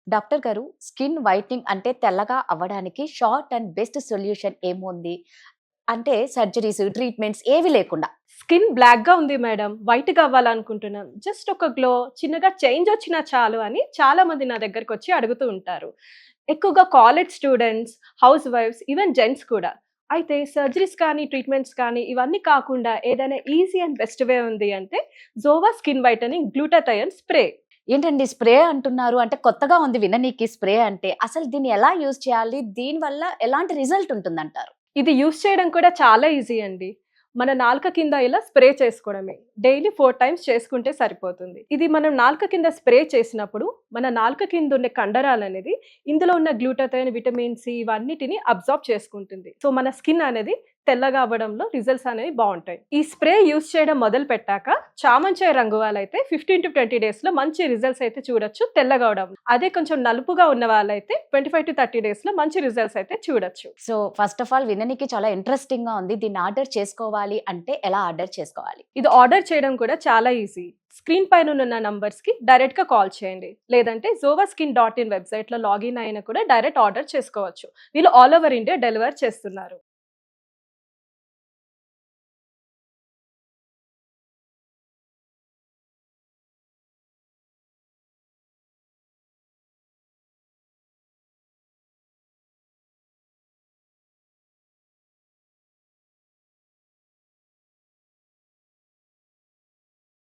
Doctor గారు, skin whitening అంటే తెల్లగా అవ్వడానికి షార్ట్ అండ్ బెస్ట్ సొల్యూషన్ ఏముంది? అంటే సర్జరీస్, ట్రీట్మెంట్స్ ఏవి లేకుండా. స్కిన్ బ్లాక్‌గా ఉంది మేడం. వైట్‌గా అవ్వాలనుకుంటున్నాం. జస్ట్ ఒక గ్లో, చిన్నగా చేంజ్ వచ్చినా చాలు అని చాలామంది నా దగ్గరకొచ్చి అడుగుతూ ఉంటారు. ఎక్కువగా college students, house wives, even gents కూడా. అయితే సర్జరీస్ కానీ, ట్రీట్మెంట్స్ కానీ ఇవన్నీ కాకుండా ఏదైనా ఈజీ అండ్ బెస్ట్ వే ఉంది అంటే జోవా స్కిన్ వైటనింగ్ గ్లూటాథయోన్ స్ప్రే. ఏంటండి స్ప్రే అంటున్నారు? అంటే కొత్తగా ఉంది విననీకి స్ప్రే అంటే. అసలు దీన్ని ఎలా యూజ్ చేయాలి? దీనివల్ల ఎలాంటి రిజల్ట్ ఉంటుందంటారు? ఇది యూజ్ చేయడం కూడా చాలా ఈజీ అండి. మన నాలుక కింద ఇలా స్ప్రే చేసుకోవడమే. డైలీ 4 టైమ్స్ చేసుకుంటే సరిపోతుంది. ఇది మనం నాలుక కింద స్ప్రే చేసినప్పుడు మన నాలుక కింద ఉండే కండరాలనేది ఇందులో ఉన్న గ్లూటాథయోన్, విటమిన్ సి ఇవన్నిటిని అబ్జార్బ్ చేసుకుంటుంది. సో మన స్కిన్ అనేది తెల్లగా అవ్వడంలో రిజల్ట్స్ అనేవి బావుంటాయి. ఈ స్ప్రే యూజ్ చేయడం మొదలుపెట్టాక చామంచాయ రంగు వాళ్ళైతే 15-20 డేస్‌లో మంచి రిజల్ట్స్ అయితే చూడొచ్చు తెల్లగా అవ్వడం. అదే కొంచెం నలుపుగా ఉన్న వాళ్ళైతే 25-30 డేస్‌లో మంచి రిజల్ట్స్ అయితే చూడొచ్చు. సో ఫస్ట్ ఆఫ్ ఆల్ విననీకి చాలా ఇంట్రెస్టింగ్‌గా ఉంది. దీన్ని ఆర్డర్ చేసుకోవాలి అంటే ఎలా ఆర్డర్ చేసుకోవాలి? ఇది ఆర్డర్ చేయడం కూడా చాలా ఈజీ. స్క్రీన్ పైన ఉన్న నంబర్స్‌కి డైరెక్ట్‌గా కాల్ చేయండి. లేదంటే zovaskin.in వెబ్‌సైట్‌లో లాగిన్ అయినా కూడా డైరెక్ట్ ఆర్డర్ చేసుకోవచ్చు. వీళ్ళు ఆల్ ఓవర్ ఇండియా డెలివర్ చేస్తున్నారు.